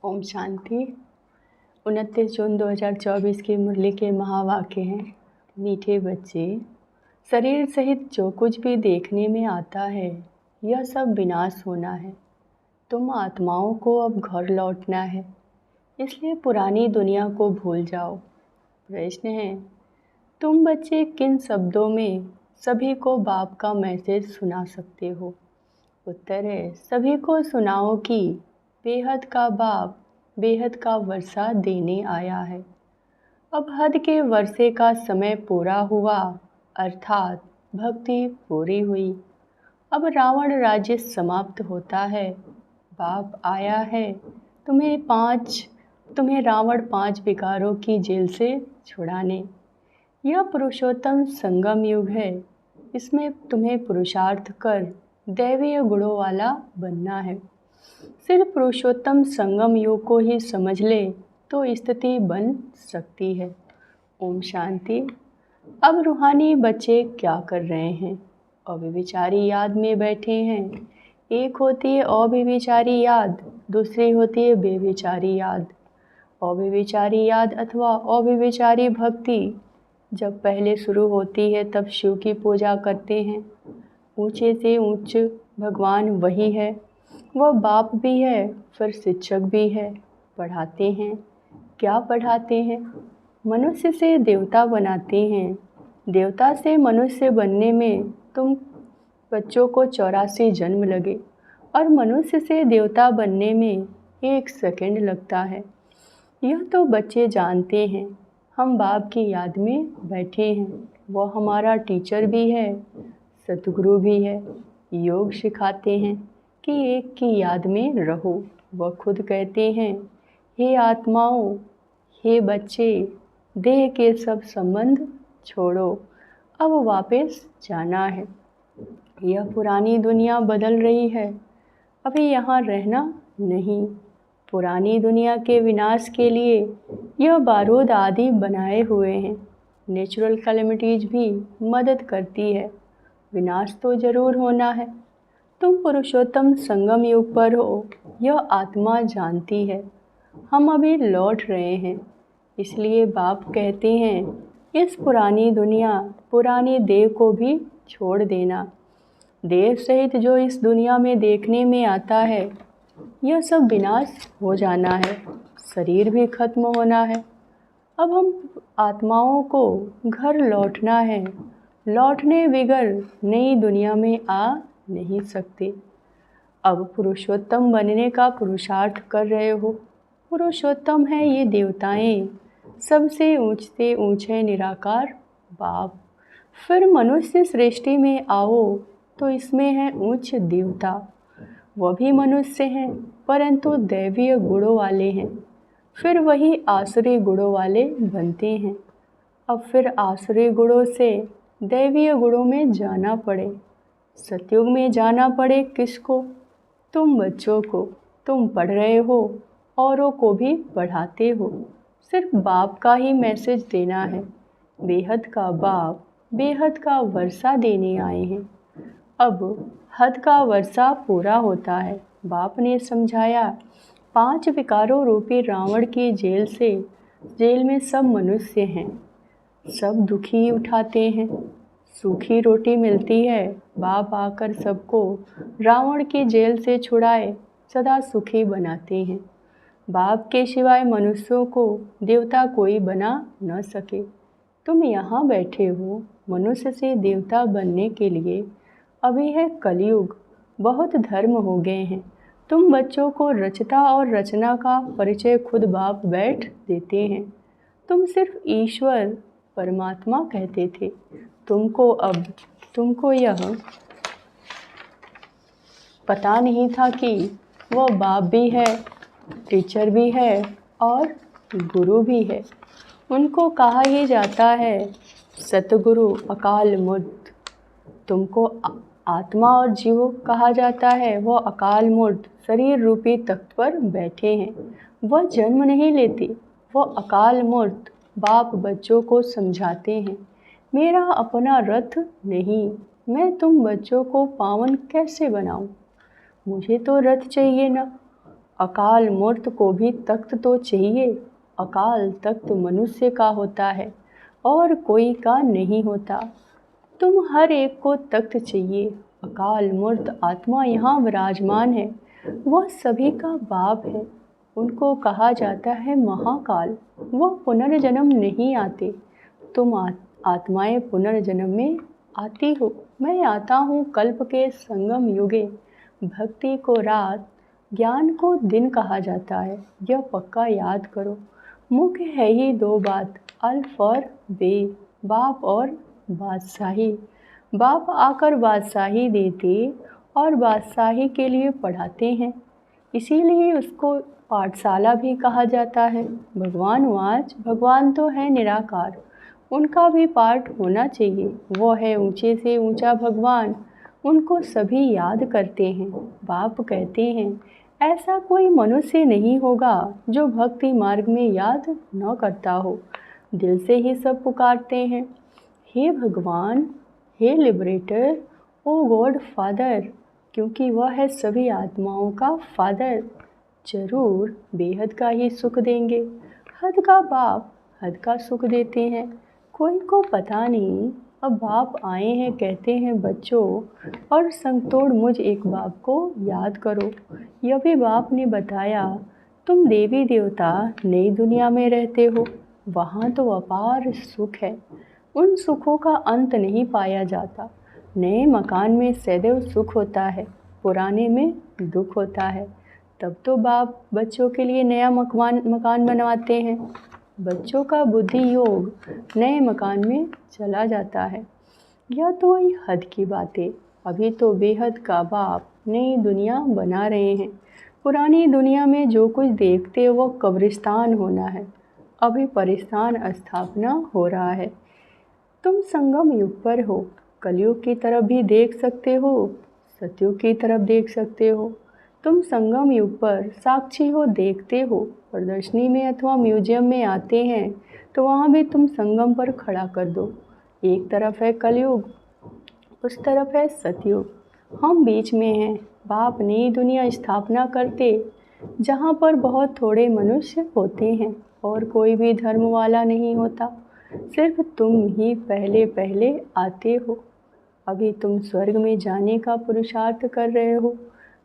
ओम शांति। 29 जून 2024 की मुरली के महावाक्य हैं। मीठे बच्चे, शरीर सहित जो कुछ भी देखने में आता है यह सब विनाश होना है। तुम आत्माओं को अब घर लौटना है, इसलिए पुरानी दुनिया को भूल जाओ। प्रश्न है, तुम बच्चे किन शब्दों में सभी को बाप का मैसेज सुना सकते हो? उत्तर है, सभी को सुनाओ कि बेहद का बाप बेहद का वर्षा देने आया है। अब हद के वर्षे का समय पूरा हुआ, अर्थात भक्ति पूरी हुई। अब रावण राज्य समाप्त होता है। बाप आया है तुम्हें रावण 5 विकारों की जेल से छुड़ाने। यह पुरुषोत्तम संगम युग है। इसमें तुम्हें पुरुषार्थ कर दैवीय गुणों वाला बनना है। सिर्फ पुरुषोत्तम संगम योग को ही समझ ले तो स्थिति बन सकती है। ओम शांति। अब रूहानी बच्चे क्या कर रहे हैं? अव्यभिचारी याद में बैठे हैं। एक होती है अव्यभिचारी याद, दूसरी होती है बेविचारी याद। अव्यभिचारी याद अथवा अव्यभिचारी भक्ति जब पहले शुरू होती है तब शिव की पूजा करते हैं। ऊंचे से ऊंच भगवान वही है। वह बाप भी है, फिर शिक्षक भी है। पढ़ाते हैं। क्या पढ़ाते हैं? मनुष्य से देवता बनाते हैं। देवता से मनुष्य बनने में तुम बच्चों को 84 जन्म लगे और मनुष्य से देवता बनने में 1 सेकंड लगता है। यह तो बच्चे जानते हैं। हम बाप की याद में बैठे हैं। वह हमारा टीचर भी है, सतगुरु भी है। योग सिखाते हैं कि एक की याद में रहो। वह खुद कहते हैं, हे आत्माओं, हे बच्चे, देह के सब संबंध छोड़ो, अब वापस जाना है। यह पुरानी दुनिया बदल रही है, अभी यहाँ रहना नहीं। पुरानी दुनिया के विनाश के लिए यह बारूद आदि बनाए हुए हैं। नेचुरल कैलेमिटीज भी मदद करती है। विनाश तो ज़रूर होना है। तुम पुरुषोत्तम संगम युग पर हो, यह आत्मा जानती है। हम अभी लौट रहे हैं, इसलिए बाप कहते हैं, इस पुरानी दुनिया, पुरानी देह को भी छोड़ देना। देह सहित जो इस दुनिया में देखने में आता है, यह सब विनाश हो जाना है। शरीर भी खत्म होना है। अब हम आत्माओं को घर लौटना है। लौटने बगैर नई दुनिया में आ नहीं सकते। अब पुरुषोत्तम बनने का पुरुषार्थ कर रहे हो। पुरुषोत्तम है ये देवताएं, सबसे ऊंचे ऊंचे निराकार बाप। फिर मनुष्य सृष्टि में आओ तो इसमें है उच्च देवता। वह भी मनुष्य हैं, परंतु दैवीय गुणों वाले हैं। फिर वही आसुरी गुणों वाले बनते हैं। अब फिर आसुरी गुणों से दैवीय गुणों में जाना पड़े। सतयुग में जाना पड़े किसको? तुम बच्चों को। तुम पढ़ रहे हो, औरों को भी पढ़ाते हो। सिर्फ बाप का ही मैसेज देना है। बेहद का बाप बेहद का वर्षा देने आए हैं। अब हद का वर्षा पूरा होता है। बाप ने समझाया, 5 विकारों रूपी रावण की जेल में सब मनुष्य हैं। सब दुखी उठाते हैं। सूखी रोटी मिलती है। बाप आकर सबको रावण की जेल से छुड़ाए सदा सुखी बनाते हैं। बाप के सिवाय मनुष्यों को देवता कोई बना न सके। तुम यहाँ बैठे हो मनुष्य से देवता बनने के लिए। अभी है कलयुग, बहुत धर्म हो गए हैं। तुम बच्चों को रचता और रचना का परिचय खुद बाप बैठ देते हैं। तुम सिर्फ ईश्वर परमात्मा कहते थे। तुमको यह पता नहीं था कि वह बाप भी है, टीचर भी है और गुरु भी है। उनको कहा ही जाता है सतगुरु अकाल मूर्त। तुमको आत्मा और जीव कहा जाता है। वह अकाल मूर्त शरीर रूपी तख्त पर बैठे हैं। वह जन्म नहीं लेते। वह अकाल मूर्त बाप बच्चों को समझाते हैं, मेरा अपना रथ नहीं, मैं तुम बच्चों को पावन कैसे बनाऊं? मुझे तो रथ चाहिए ना। अकाल मूर्त को भी तख्त तो चाहिए। अकाल तख्त मनुष्य का होता है और कोई का नहीं होता। तुम हर एक को तख्त चाहिए। अकाल मूर्त आत्मा यहाँ विराजमान है, वह सभी का बाप है। उनको कहा जाता है महाकाल। वह पुनर्जन्म नहीं आते। तुम आत्माएं पुनर्जन्म में आती हो। मैं आता हूँ कल्प के संगम युगे। भक्ति को रात, ज्ञान को दिन कहा जाता है, यह पक्का याद करो। मुख्य है ही दो बात, अल्फ और बे, बाप और बादशाही। बाप आकर बादशाही देते और बादशाही के लिए पढ़ाते हैं, इसीलिए उसको पाठशाला भी कहा जाता है। भगवान वाच, भगवान तो है निराकार, उनका भी पाठ होना चाहिए। वो है ऊंचे से ऊंचा भगवान, उनको सभी याद करते हैं। बाप कहते हैं ऐसा कोई मनुष्य नहीं होगा जो भक्ति मार्ग में याद न करता हो। दिल से ही सब पुकारते हैं, हे भगवान, हे लिबरेटर, ओ गॉड फादर, क्योंकि वह है सभी आत्माओं का फादर। जरूर बेहद का ही सुख देंगे। हद का बाप हद का सुख देते हैं। कोई को पता नहीं, अब बाप आए हैं कहते हैं बच्चों, और संगतोड़ मुझ एक बाप को याद करो। यह भी बाप ने बताया, तुम देवी देवता नई दुनिया में रहते हो, वहाँ तो अपार सुख है। उन सुखों का अंत नहीं पाया जाता। नए मकान में सदैव सुख होता है, पुराने में दुख होता है। तब तो बाप बच्चों के लिए नया मकान बनवाते हैं। बच्चों का बुद्धि योग नए मकान में चला जाता है। यह तो वही हद की बातें। अभी तो बेहद का बाप नई दुनिया बना रहे हैं। पुरानी दुनिया में जो कुछ देखते वो कब्रिस्तान होना है। अभी परिस्तान स्थापना हो रहा है। तुम संगम युग पर हो, कलयुग की तरफ भी देख सकते हो, सतयुग की तरफ देख सकते हो। तुम संगम युग पर साक्षी हो, देखते हो। प्रदर्शनी में अथवा म्यूजियम में आते हैं तो वहाँ भी तुम संगम पर खड़ा कर दो। एक तरफ है कलयुग, उस तरफ है सतयुग, हम बीच में हैं। बाप नई दुनिया स्थापना करते जहाँ पर बहुत थोड़े मनुष्य होते हैं और कोई भी धर्म वाला नहीं होता, सिर्फ तुम ही पहले पहले आते हो। अभी तुम स्वर्ग में जाने का पुरुषार्थ कर रहे हो।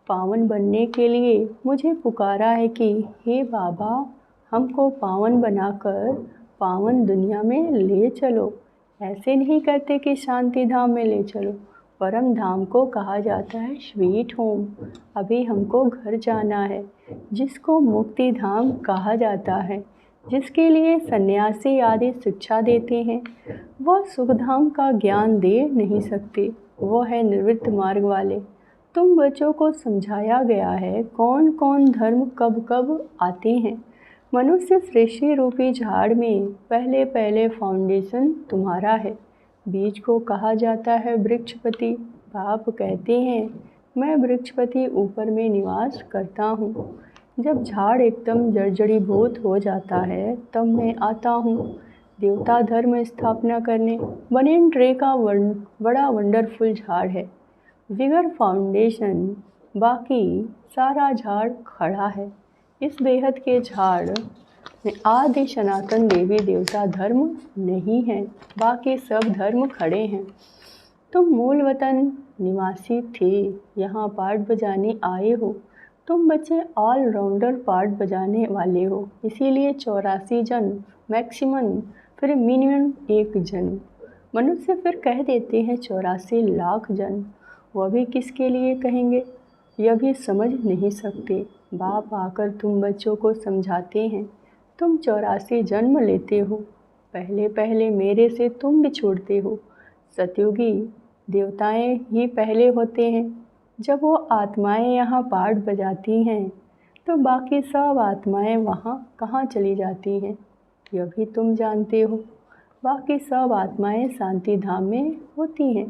पावन बनने के लिए मुझे पुकारा है कि हे बाबा, हमको पावन बनाकर पावन दुनिया में ले चलो। ऐसे नहीं कहते कि शांति धाम में ले चलो। परम धाम को कहा जाता है स्वीट होम। अभी हमको घर जाना है, जिसको मुक्ति धाम कहा जाता है, जिसके लिए सन्यासी आदि शिक्षा देते हैं। वह सुखधाम का ज्ञान दे नहीं सकते, वो है निवृत्त मार्ग वाले। तुम बच्चों को समझाया गया है कौन कौन धर्म कब कब आते हैं। मनुष्य सृष्टि रूपी झाड़ में पहले पहले फाउंडेशन तुम्हारा है। बीज को कहा जाता है वृक्षपति। बाप कहते हैं मैं वृक्षपति ऊपर में निवास करता हूँ। जब झाड़ एकदम जर्जरीभूत हो जाता है तब मैं आता हूँ देवता धर्म स्थापना करने। बनियन ट्रे का बड़ा वंडरफुल झाड़ है, विगर फाउंडेशन, बाकी सारा झाड़ खड़ा है। इस बेहद के झाड़ में आदि सनातन देवी देवता धर्म नहीं है, बाकी सब धर्म खड़े हैं। तुम मूल वतन निवासी थे, यहाँ पार्ट बजाने आए हो। तुम बच्चे ऑलराउंडर पार्ट बजाने वाले हो, इसीलिए 84 जन्म मैक्सिमम, फिर मिनिमम 1 जन्म। मनुष्य फिर कह देते हैं 84 लाख जन्म। वह भी किसके लिए कहेंगे, यह भी समझ नहीं सकते। बाप आकर तुम बच्चों को समझाते हैं तुम 84 जन्म लेते हो, पहले पहले मेरे से तुम बिछुड़ते हो। सतयुगी देवताएं ही पहले होते हैं। जब वो आत्माएं यहाँ पार्ट बजाती हैं तो बाकी सब आत्माएं वहाँ कहाँ चली जाती हैं, यह भी तुम जानते हो। बाकी सब आत्माएं शांति धाम में होती हैं।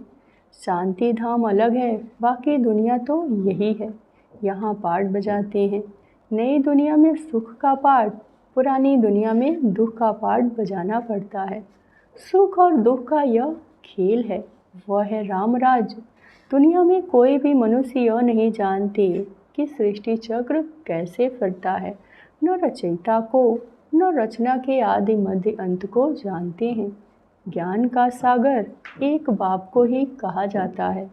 शांति धाम अलग है, बाकी दुनिया तो यही है। यहाँ पार्ट बजाते हैं। नई दुनिया में सुख का पार्ट, पुरानी दुनिया में दुख का पार्ट बजाना पड़ता है। सुख और दुख का यह खेल है, वह है रामराज। दुनिया में कोई भी मनुष्य यह नहीं जानते कि सृष्टि चक्र कैसे फिरता है। न रचयिता को न रचना के आदि मध्य अंत को जानते हैं। ज्ञान का सागर एक बाप को ही कहा जाता है।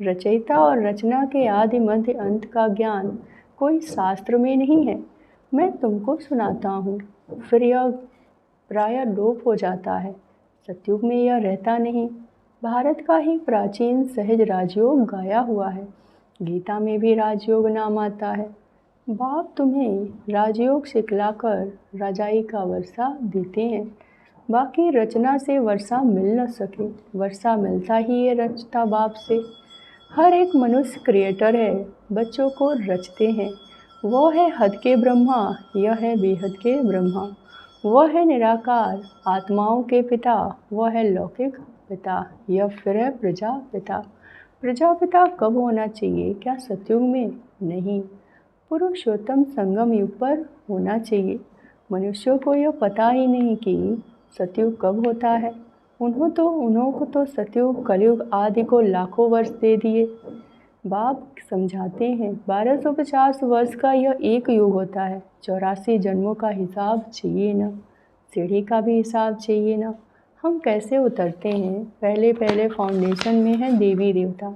रचयिता और रचना के आदि मध्य अंत का ज्ञान कोई शास्त्र में नहीं है। मैं तुमको सुनाता हूँ, फिर यह प्रायः लोप हो जाता है। सतयुग में यह रहता नहीं। भारत का ही प्राचीन सहज राजयोग गाया हुआ है। गीता में भी राजयोग नाम आता है। बाप तुम्हें राजयोग सिखलाकर रजाई का वर्षा देते हैं। बाकी रचना से वर्षा मिल न सके, वर्षा मिलता ही है रचता बाप से। हर एक मनुष्य क्रिएटर है, बच्चों को रचते हैं। वो है हद के ब्रह्मा, यह है बेहद के ब्रह्मा। वह है निराकार, आत्माओं के पिता, वह है लौकिक पिता, यह फिर है प्रजापिता। प्रजापिता कब होना चाहिए? क्या सतयुग में? नहीं, पुरुषोत्तम संगम युग पर होना चाहिए। मनुष्यों को यह पता ही नहीं कि सतयुग कब होता है। उन्हों को तो सतयुग कलयुग आदि को लाखों वर्ष दे दिए। बाप समझाते हैं 1250 वर्ष का यह एक युग होता है। 84 जन्मों का हिसाब चाहिए ना, सीढ़ी का भी हिसाब चाहिए ना। हम कैसे उतरते हैं? पहले पहले फाउंडेशन में है देवी देवता,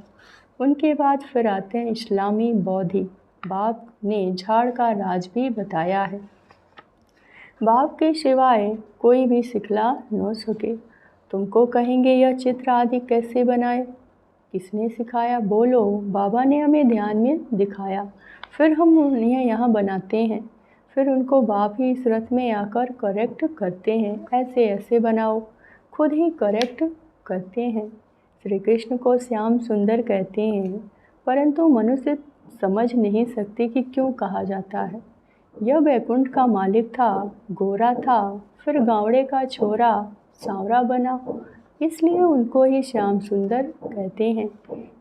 उनके बाद फिर आते हैं इस्लामी बौद्धि। बाप ने झाड़ का राज भी बताया है। बाप के सिवाय कोई भी सिखला न सके। तुमको कहेंगे यह चित्र आदि कैसे बनाए? किसने सिखाया? बोलो। बाबा ने हमें ध्यान में दिखाया, फिर हम उन्हें यहाँ बनाते हैं। फिर उनको बाप ही इस रथ में आकर करेक्ट करते हैं, ऐसे ऐसे बनाओ। खुद ही करेक्ट करते हैं। श्री कृष्ण को श्याम सुंदर कहते हैं, परंतु मनुष्य समझ नहीं सकते कि क्यों कहा जाता है। यह वैकुंठ का मालिक था, गोरा था, फिर गावड़े का छोरा सांवरा बना, इसलिए उनको ही श्याम सुंदर कहते हैं।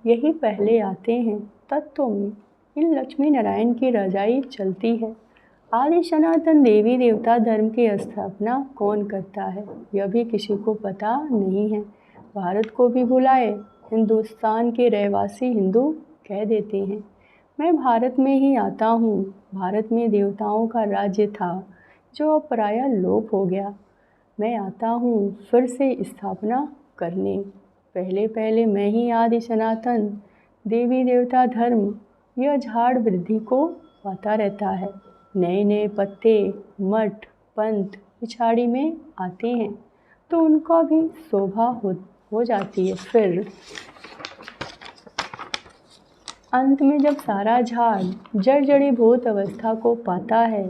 यही पहले आते हैं। तत्व में इन लक्ष्मी नारायण की रजाई चलती है। आदि सनातन देवी देवता धर्म की स्थापना कौन करता है, यह भी किसी को पता नहीं है। भारत को भी बुलाए, हिंदुस्तान के रहवासी हिंदू कह देते हैं। मैं भारत में ही आता हूँ। भारत में देवताओं का राज्य था, जो अब प्रायः लोप हो गया। मैं आता हूँ फिर से स्थापना करने। पहले पहले मैं ही आदि सनातन देवी देवता धर्म यह झाड़ वृद्धि को पाता रहता है। नए नए पत्ते मठ पंथ पिछाड़ी में आते हैं तो उनका भी शोभा हो जाती है। फिर अंत में जब सारा झाड़ जड़ जड़ीभूत अवस्था को पाता है,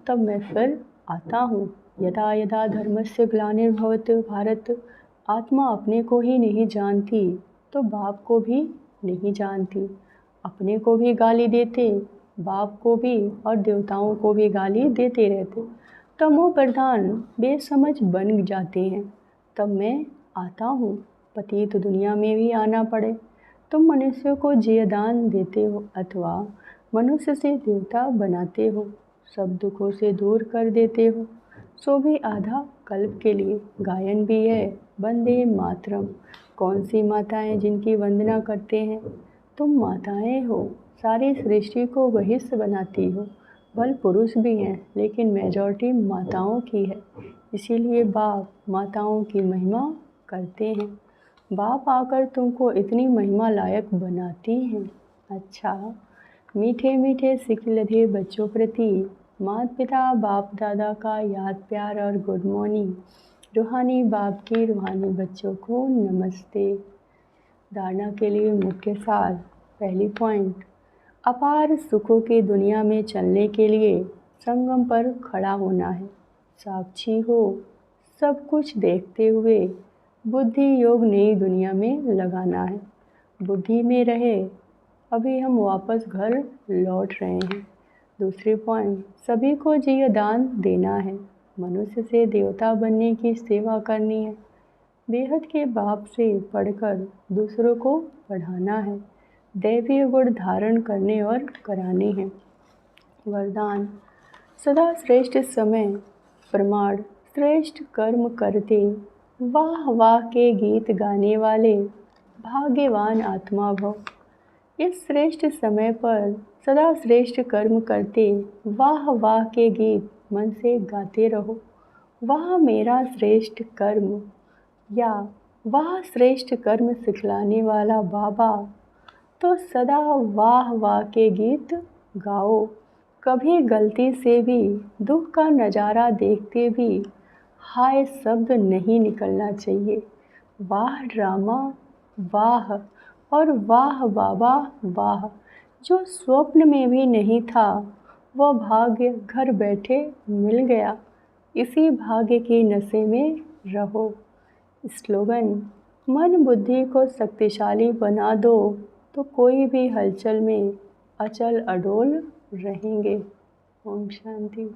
तब मैं फिर आता हूँ। यदा यदा धर्मस्य ग्लानिर्भवति भारत, आत्मा अपने को ही नहीं जानती तो बाप को भी नहीं जानती। अपने को भी गाली देते, बाप को भी और देवताओं को भी गाली देते रहते, तमो प्रधान बेसमझ बन जाते हैं। तब मैं आता हूँ। पतित दुनिया में भी आना पड़े। तुम मनुष्य को जीवदान देते हो अथवा मनुष्य से देवता बनाते हो, सब दुखों से दूर कर देते हो, सो भी आधा कल्प के लिए। गायन भी है वंदे मातरम। कौन सी माताएं जिनकी वंदना करते हैं? तुम माताएं हो, सारी सृष्टि को बहिष्ठ बनाती हो। बल पुरुष भी हैं, लेकिन मेजॉरिटी माताओं की है, इसीलिए बाप माताओं की महिमा करते हैं। बाप आकर तुमको इतनी महिमा लायक बनाती हैं। अच्छा, मीठे मीठे सिखलधे बच्चों प्रति माता पिता बाप दादा का याद प्यार और गुड मॉर्निंग। रूहानी बाप की रूहानी बच्चों को नमस्ते। धारणा के लिए मुख्य सार। पहली पॉइंट, अपार सुखों की दुनिया में चलने के लिए संगम पर खड़ा होना है। साक्षी हो, सब कुछ देखते हुए बुद्धि योग नई दुनिया में लगाना है। बुद्धि में रहे। अभी हम वापस घर लौट रहे हैं। दूसरी पॉइंट, सभी को जीवदान देना है। मनुष्य से देवता बनने की सेवा करनी है। बेहद के बाप से पढ़कर दूसरों को पढ़ाना है। दैवीय गुण धारण करने और कराने हैं। वरदान, सदा श्रेष्ठ समय प्रमाण श्रेष्ठ कर्म करते वाह वाह के गीत गाने वाले भाग्यवान आत्मा भव। इस श्रेष्ठ समय पर सदा श्रेष्ठ कर्म करते वाह वाह के गीत मन से गाते रहो। वाह मेरा श्रेष्ठ कर्म, या वाह श्रेष्ठ कर्म सिखलाने वाला बाबा, तो सदा वाह वाह के गीत गाओ। कभी गलती से भी दुख का नज़ारा देखते भी हाय शब्द नहीं निकलना चाहिए। वाह ड्रामा वाह, और वाह बाबा वाह, जो स्वप्न में भी नहीं था वह भाग्य घर बैठे मिल गया। इसी भाग्य की नशे में रहो। स्लोगन: मन बुद्धि को शक्तिशाली बना दो तो कोई भी हलचल में अचल अडोल रहेंगे। ओम शांति।